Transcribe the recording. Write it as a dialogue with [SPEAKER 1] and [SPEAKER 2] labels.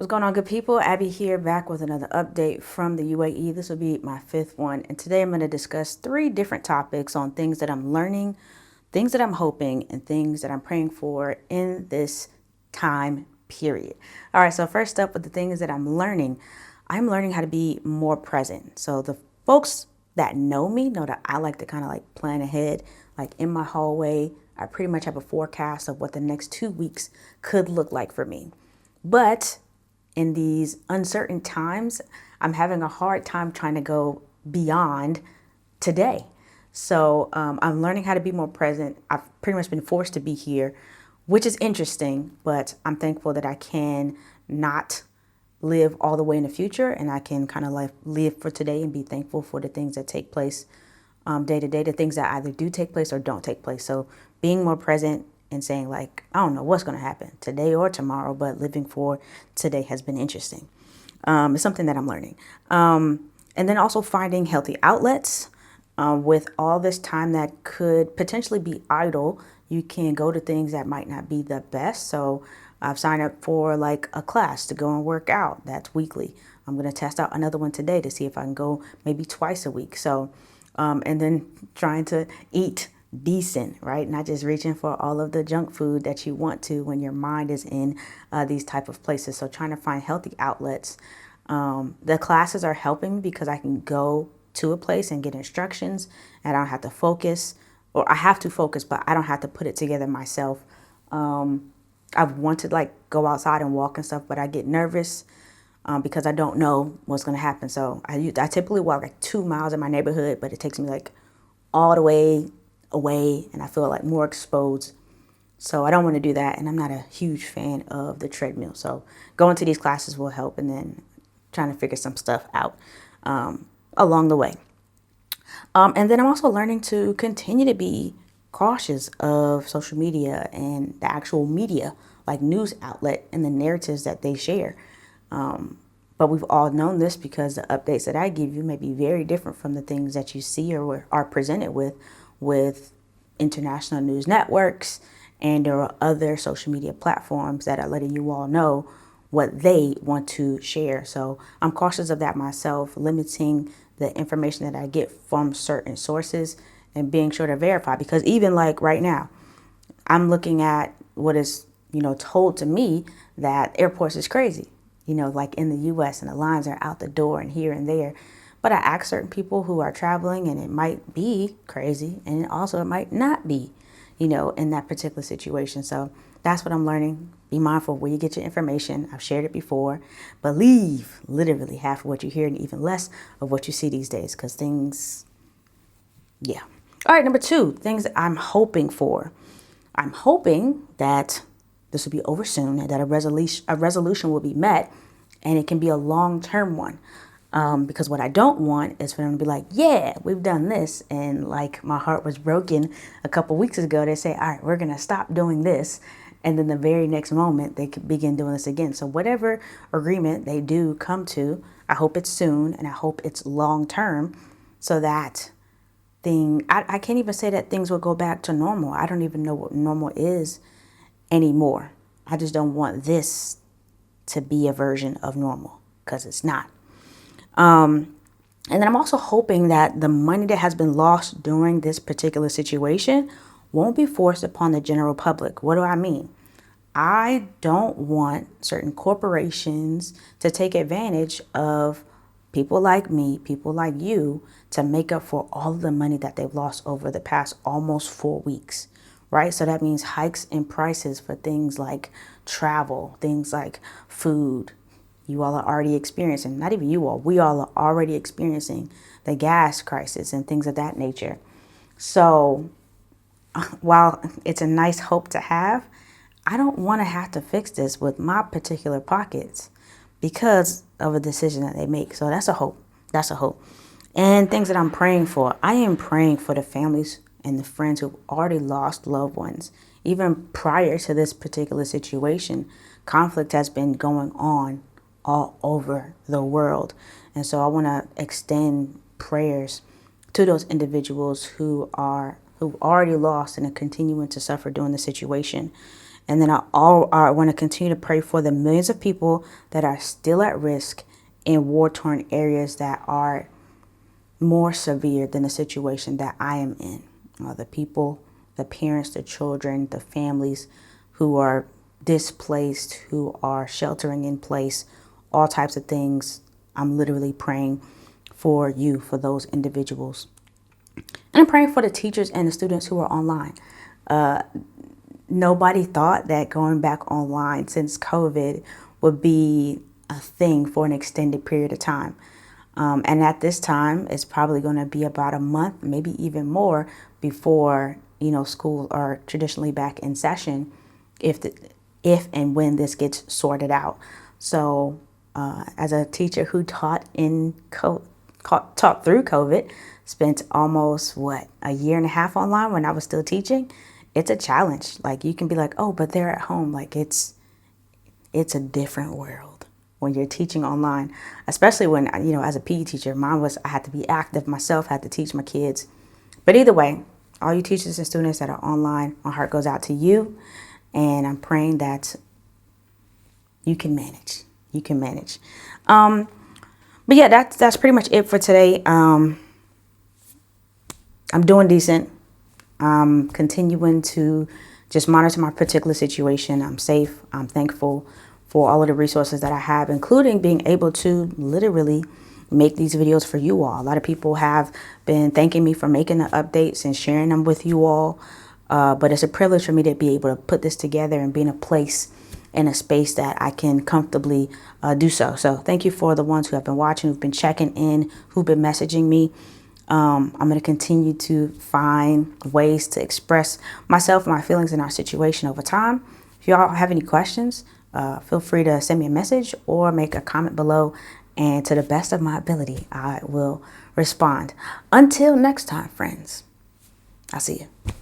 [SPEAKER 1] What's going on, good people? Abby here, back with another update from the UAE. This will be my fifth one, and today I'm going to discuss three different topics on things that I'm learning, things that I'm hoping, and things that I'm praying for in this time period. All right, so first up with the things that I'm learning how to be more present. So the folks that know me know that I like to kind of like plan ahead, like in my hallway. I pretty much have a forecast of what the next 2 weeks could look like for me. But in these uncertain times, I'm having a hard time trying to go beyond today. So I'm learning how to be more present. I've pretty much been forced to be here, which is interesting, but I'm thankful that I can not live all the way in the future and I can kind of like live for today and be thankful for the things that take place day to day, the things that either do take place or don't take place. So being more present and saying like, I don't know what's going to happen today or tomorrow, but living for today has been interesting. It's something that I'm learning. And then also finding healthy outlets. With all this time that could potentially be idle, you can go to things that might not be the best. So I've signed up for like a class to go and work out. That's weekly. I'm going to test out another one today to see if I can go maybe twice a week. So, and then trying to eat decent, right? Not just reaching for all of the junk food that you want to when your mind is in these type of places. So trying to find healthy outlets. The classes are helping me because I can go to a place and get instructions and I don't have to focus, or I have to focus, but I don't have to put it together myself. I've wanted to like go outside and walk and stuff, but I get nervous because I don't know what's going to happen. So I typically walk like 2 miles in my neighborhood, but it takes me like all the way away and I feel like more exposed. So I don't want to do that. And I'm not a huge fan of the treadmill. So going to these classes will help, and then trying to figure some stuff out along the way. And then I'm also learning to continue to be cautious of social media and the actual media, like news outlet and the narratives that they share. But we've all known this because the updates that I give you may be very different from the things that you see or are presented with international news networks and there are other social media platforms that are letting you all know what they want to share. So I'm cautious of that myself, limiting the information that I get from certain sources and being sure to verify. Because even like right now, I'm looking at what is, told to me that airports is crazy, like in the US, and the lines are out the door and here and there. But I ask certain people who are traveling and it might be crazy and also it might not be, in that particular situation. So that's what I'm learning. Be mindful of where you get your information. I've shared it before. Believe literally half of what you hear and even less of what you see these days, because things, yeah. All right, number two, things that I'm hoping for. I'm hoping that this will be over soon and that a resolution will be met, and it can be a long-term one. Because what I don't want is for them to be like, yeah, we've done this. And like my heart was broken a couple weeks ago. They say, all right, we're going to stop doing this. And then the very next moment they could begin doing this again. So whatever agreement they do come to, I hope it's soon and I hope it's long term, so that I can't even say that things will go back to normal. I don't even know what normal is anymore. I just don't want this to be a version of normal, because it's not. And then I'm also hoping that the money that has been lost during this particular situation won't be forced upon the general public. What do I mean? I don't want certain corporations to take advantage of people like me, people like you, to make up for all of the money that they've lost over the past almost 4 weeks, right? So that means hikes in prices for things like travel, things like food. You all are already experiencing, not even you all, we all are already experiencing the gas crisis and things of that nature. So while it's a nice hope to have, I don't want to have to fix this with my particular pockets because of a decision that they make. So that's a hope. That's a hope. And things that I'm praying for. I am praying for the families and the friends who've already lost loved ones. Even prior to this particular situation, conflict has been going on all over the world. And so I want to extend prayers to those individuals who've already lost and are continuing to suffer during the situation. And then I want to continue to pray for the millions of people that are still at risk in war-torn areas that are more severe than the situation that I am in. The people, the parents, the children, the families who are displaced, who are sheltering in place, all types of things. I'm literally praying for you, for those individuals. And I'm praying for the teachers and the students who are online. Nobody thought that going back online since COVID would be a thing for an extended period of time. And at this time, it's probably going to be about a month, maybe even more, before, schools are traditionally back in session, if and when this gets sorted out. So as a teacher who taught through COVID, spent almost a year and a half online when I was still teaching. It's a challenge. Like, you can be like, oh, but they're at home. Like, it's a different world when you're teaching online, especially when, as a PE teacher, I had to be active myself, had to teach my kids. But either way, all you teachers and students that are online, my heart goes out to you. And I'm praying that you can manage. You can manage. But yeah, that's pretty much it for today. I'm doing decent. I'm continuing to just monitor my particular situation. I'm safe. I'm thankful for all of the resources that I have, including being able to literally make these videos for you all. A lot of people have been thanking me for making the updates and sharing them with you all. But it's a privilege for me to be able to put this together and be in a place, in a space that I can comfortably do so. So thank you for the ones who have been watching, who've been checking in, who've been messaging me. I'm going to continue to find ways to express myself and my feelings in our situation over time. If y'all have any questions, feel free to send me a message or make a comment below. And to the best of my ability, I will respond. Until next time, friends, I'll see you.